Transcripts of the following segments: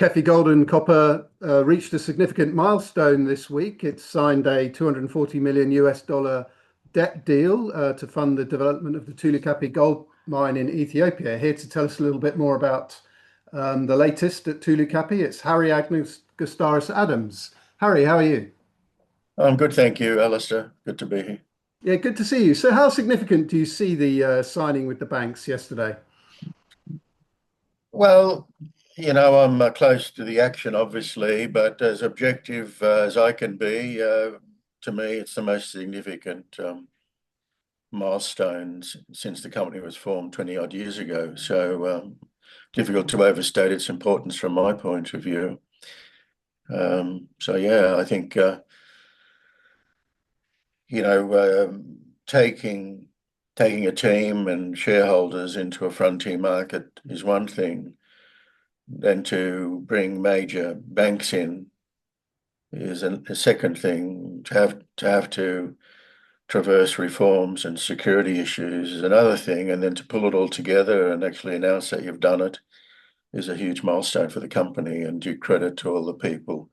KEFI Gold and Copper reached a significant milestone this week. It signed a 240 million US dollar debt deal to fund the development of the Tulu Kapi gold mine in Ethiopia. Here to tell us a little bit more about the latest at Tulu Kapi, it's Harry Gustaris Adams. Harry, how are you? I'm good, thank you, Alistair. Good to be here. Yeah, good to see you. So how significant do you see the signing with the banks yesterday? Well, I'm close to the action, obviously, but as objective as I can be, to me, it's the most significant milestone since the company was formed 20 odd years ago. So difficult to overstate its importance from my point of view. So yeah, I think you know, taking a team and shareholders into a frontier market is one thing. Then to bring major banks in is a second thing. To traverse reforms and security issues is another thing, and then to pull it all together and actually announce that you've done it is a huge milestone for the company, and due credit to all the people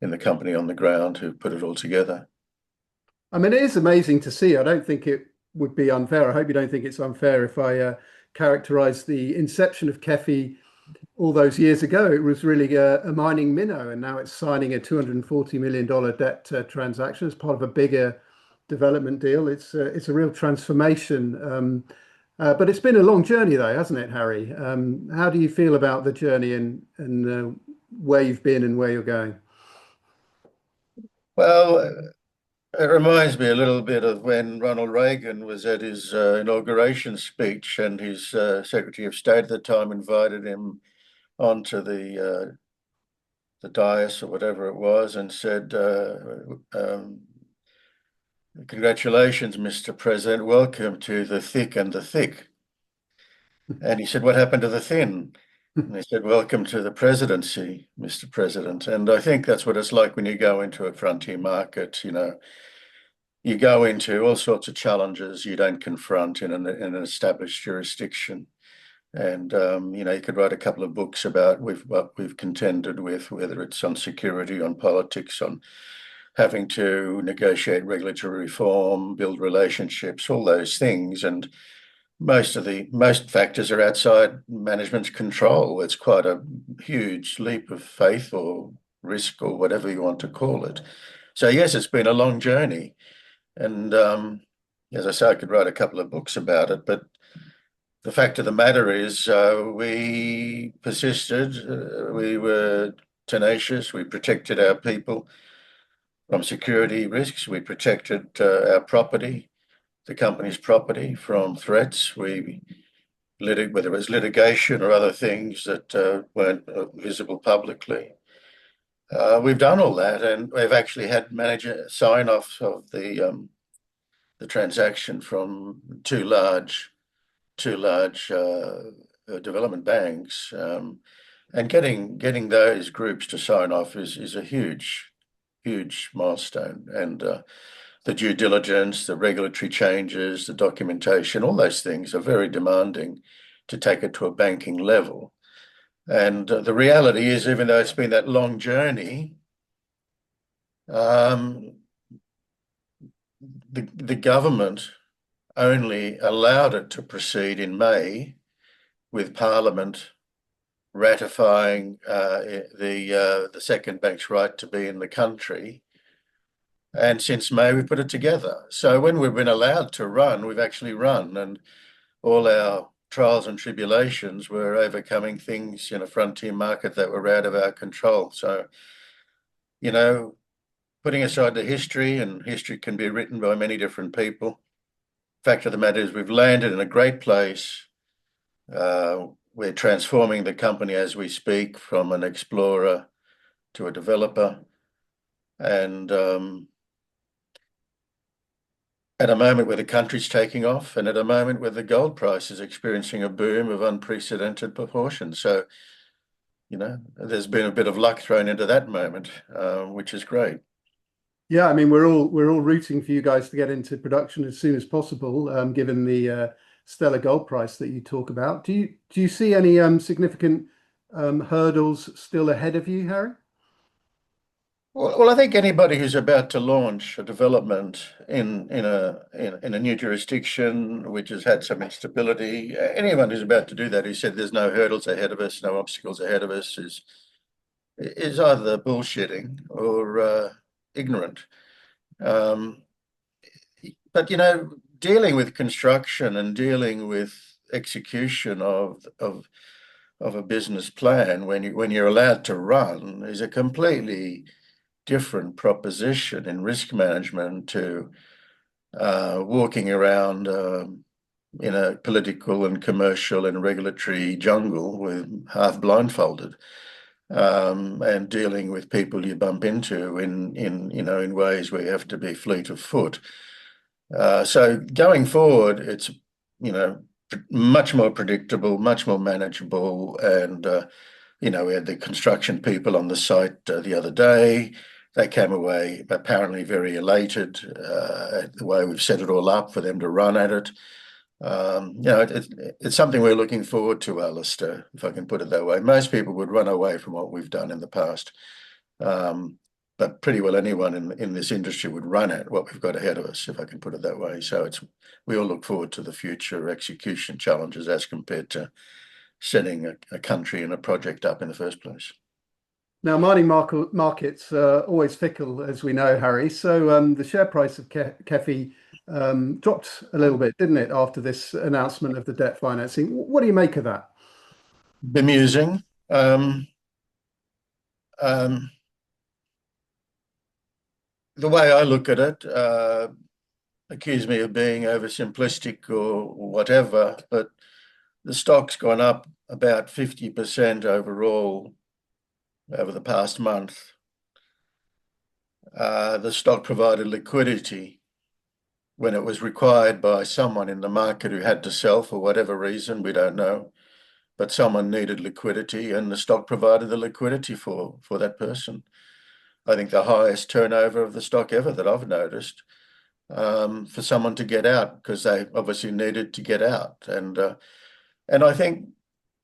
in the company on the ground who put it all together. I mean, it is amazing to see. I don't think it would be unfair. I hope you don't think it's unfair if I characterize the inception of KEFI all those years ago. It was really a mining minnow, and now it's signing a $240 million debt transaction as part of a bigger development deal. It's a real transformation. But it's been a long journey, though, hasn't it, Harry? How do you feel about the journey and where you've been and where you're going? Well, it reminds me a little bit of when Ronald Reagan was at his inauguration speech, and his Secretary of State at the time invited him onto the dais or whatever it was and said, "Congratulations, Mr. President. Welcome to the thick and the thick." And he said, "What happened to the thin?" And they said, "Welcome to the presidency, Mr. President." And I think that's what it's like when you go into a frontier market. You go into all sorts of challenges you don't confront in an established jurisdiction. And you could write a couple of books about what we've contended with, whether it's on security, on politics, on having to negotiate regulatory reform, build relationships, all those things. And most factors are outside management's control. It's quite a huge leap of faith or risk or whatever you want to call it. So yes, it's been a long journey. And as I say, I could write a couple of books about it, but the fact of the matter is we persisted, we were tenacious, we protected our people from security risks, we protected our property, the company's property, from threats. Whether it was litigation or other things that weren't visible publicly. We've done all that, and we've actually had manager sign off of the transaction from two large development banks, and getting those groups to sign off is a huge milestone. And the due diligence, the regulatory changes, the documentation, all those things are very demanding to take it to a banking level. And the reality is, even though it's been that long journey, the government only allowed it to proceed in May, with Parliament ratifying the second bank's right to be in the country. And since May, we put it together. So when we've been allowed to run, we've actually run, and all our trials and tribulations were overcoming things in a frontier market that were out of our control. So, putting aside the history, and history can be written by many different people, fact of the matter is we've landed in a great place. We're transforming the company as we speak from an explorer to a developer. And at a moment where the country's taking off, and at a moment where the gold price is experiencing a boom of unprecedented proportions. So, there's been a bit of luck thrown into that moment, which is great. Yeah, I mean, we're all rooting for you guys to get into production as soon as possible, given the stellar gold price that you talk about. Do you see any significant hurdles still ahead of you, Harry? Well, I think anybody who's about to launch a development in a new jurisdiction which has had some instability, anyone who's about to do that, who said there's no hurdles ahead of us, no obstacles ahead of us, is either bullshitting or ignorant. Um, but dealing with construction and dealing with execution of a business plan when you're allowed to run is a completely different proposition in risk management to walking around in a political and commercial and regulatory jungle with half blindfolded, and dealing with people you bump into in ways where you have to be fleet of foot. So going forward, it's much more predictable, much more manageable, and we had the construction people on the site the other day. They came away apparently very elated at the way we've set it all up for them to run at it. It's something we're looking forward to, Alistair, if I can put it that way. Most people would run away from what we've done in the past, but pretty well anyone in this industry would run at what we've got ahead of us, if I can put it that way. So we all look forward to the future execution challenges as compared to setting a country and a project up in the first place. Now, mining markets are always fickle, as we know, Harry. So the share price of KEFI dropped a little bit, didn't it, after this announcement of the debt financing? What do you make of that? Bemusing. The way I look at it, accuse me of being oversimplistic or whatever, but the stock's gone up about 50% overall over the past month. The stock provided liquidity when it was required by someone in the market who had to sell for whatever reason, we don't know. But someone needed liquidity, and the stock provided the liquidity for that person. I think the highest turnover of the stock ever that I've noticed, for someone to get out because they obviously needed to get out. And I think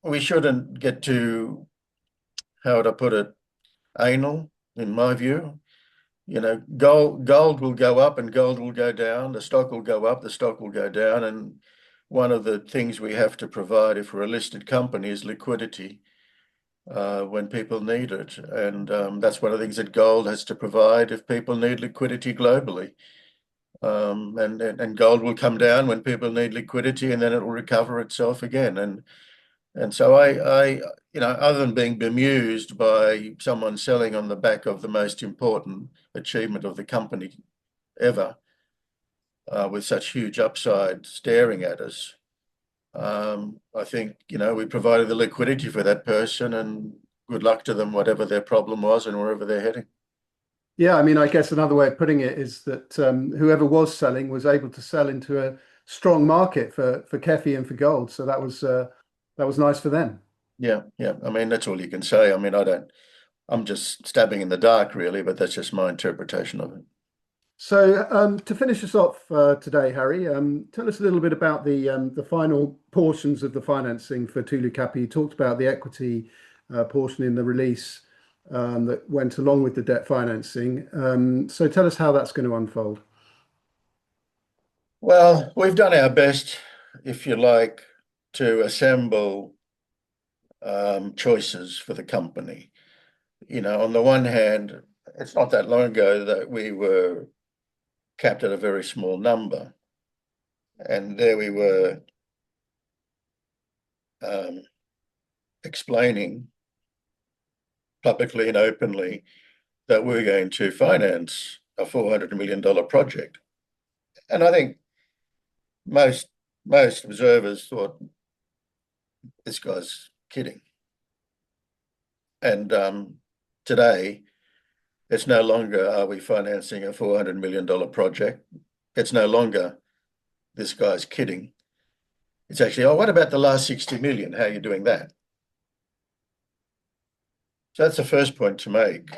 we shouldn't get too, how would I put it, anal, in my view. Gold will go up and gold will go down. The stock will go up, the stock will go down. And one of the things we have to provide if we're a listed company is liquidity when people need it. And that's one of the things that gold has to provide if people need liquidity globally. And gold will come down when people need liquidity, and then it will recover itself again. And so I other than being bemused by someone selling on the back of the most important achievement of the company ever, with such huge upside staring at us, I think, we provided the liquidity for that person, and good luck to them, whatever their problem was and wherever they're heading. Yeah, I mean, I guess another way of putting it is that whoever was selling was able to sell into a strong market for KEFI and for gold. So that was nice for them. Yeah, yeah. I mean, that's all you can say. I mean, I'm just stabbing in the dark, really, but that's just my interpretation of it. So to finish us off today, Harry, tell us a little bit about the final portions of the financing for Tulu Kapi. You talked about the equity portion in the release that went along with the debt financing. So tell us how that's going to unfold. Well, we've done our best, if you like, to assemble choices for the company. On the one hand, it's not that long ago that we were capped at a very small number. And there we were explaining publicly and openly that we're going to finance a $400 million project. And I think most observers thought this guy's kidding. And today, it's no longer are we financing a $400 million project. It's no longer this guy's kidding. It's actually, oh, what about the last 60 million? How are you doing that? So that's the first point to make.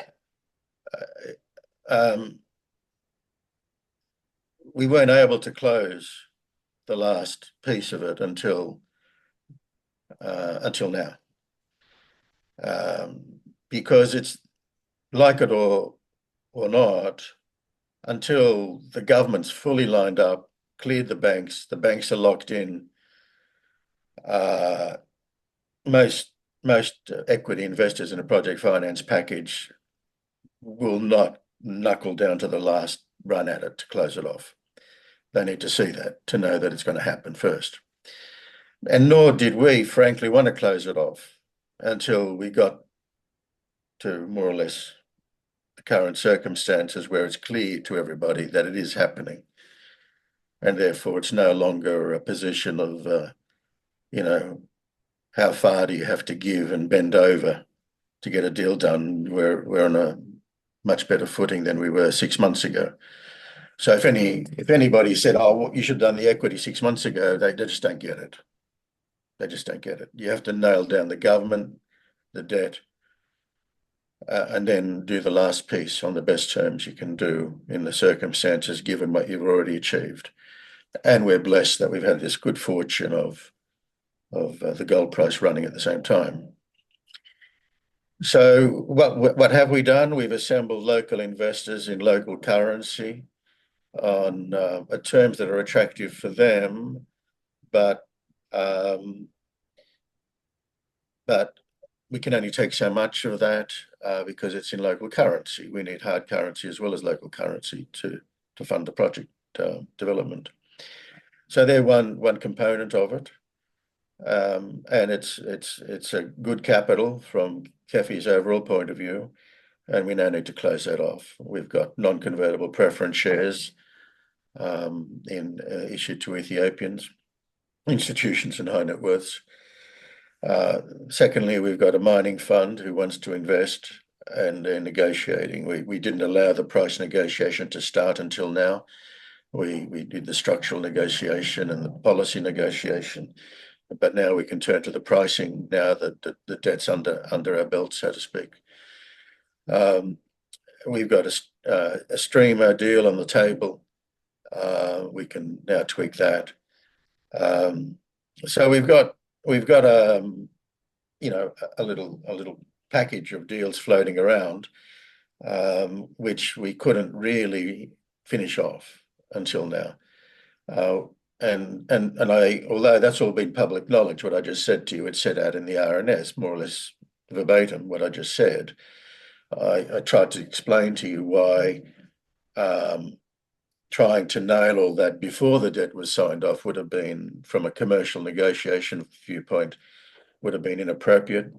We weren't able to close the last piece of it until now. because it's like it or not, until the government's fully lined up, cleared the banks are locked in. Most equity investors in a project finance package will not knuckle down to the last run at it to close it off. They need to see that, to know that it's going to happen first. And nor did we, frankly, want to close it off until we got to more or less the current circumstances where it's clear to everybody that it is happening. And therefore, it's no longer a position of, how far do you have to give and bend over to get a deal done? We're on a much better footing than we were 6 months ago. So if anybody said, "Oh, well, you should have done the equity 6 months ago," they just don't get it. They just don't get it. You have to nail down the government, the debt, and then do the last piece on the best terms you can do in the circumstances, given what you've already achieved. And we're blessed that we've had this good fortune of the gold price running at the same time. So what have we done? We've assembled local investors in local currency on terms that are attractive for them, but we can only take so much of that because it's in local currency. We need hard currency as well as local currency to fund the project development. So they're one component of it. And it's a good capital from KEFI's overall point of view, and we now need to close that off. We've got non-convertible preference shares issued to Ethiopians, institutions and high net worths. Secondly, we've got a mining fund who wants to invest, and they're negotiating. We didn't allow the price negotiation to start until now. We did the structural negotiation and the policy negotiation. But now we can turn to the pricing now that the debt's under our belt, so to speak. We've got a streamer deal on the table. We can now tweak that. So we've got a little package of deals floating around, which we couldn't really finish off until now. And although that's all been public knowledge, what I just said to you, it's set out in the RNS, more or less verbatim, what I just said. I tried to explain to you why trying to nail all that before the debt was signed off would have been, from a commercial negotiation viewpoint, would have been inappropriate,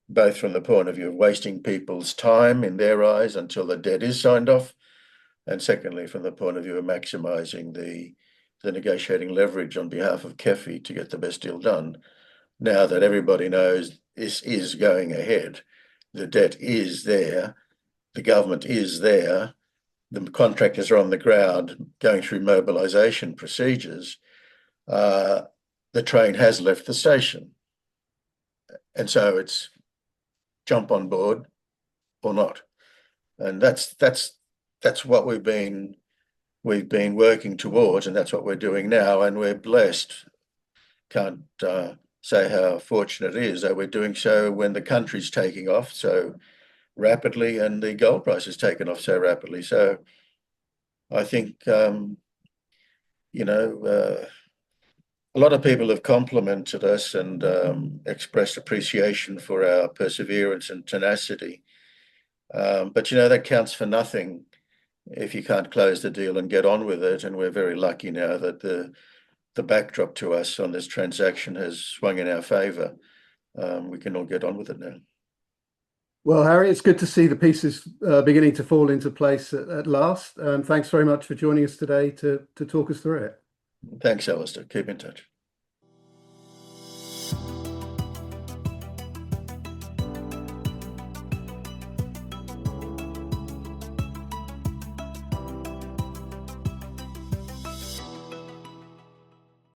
both from the point of view of wasting people's time in their eyes until the debt is signed off, and secondly, from the point of view of maximising the negotiating leverage on behalf of KEFI to get the best deal done. Now that everybody knows this is going ahead, the debt is there, the government is there, the contractors are on the ground going through mobilisation procedures, the train has left the station. And so it's jump on board or not. And that's what we've been working towards, and that's what we're doing now, and we're blessed. Can't say how fortunate it is that we're doing so when the country's taking off so rapidly and the gold price has taken off so rapidly. So I think, a lot of people have complimented us and expressed appreciation for our perseverance and tenacity. But, that counts for nothing if you can't close the deal and get on with it. And we're very lucky now that the backdrop to us on this transaction has swung in our favour. We can all get on with it now. Well, Harry, it's good to see the pieces beginning to fall into place at last. Thanks very much for joining us today to talk us through it. Thanks, Alistair. Keep in touch.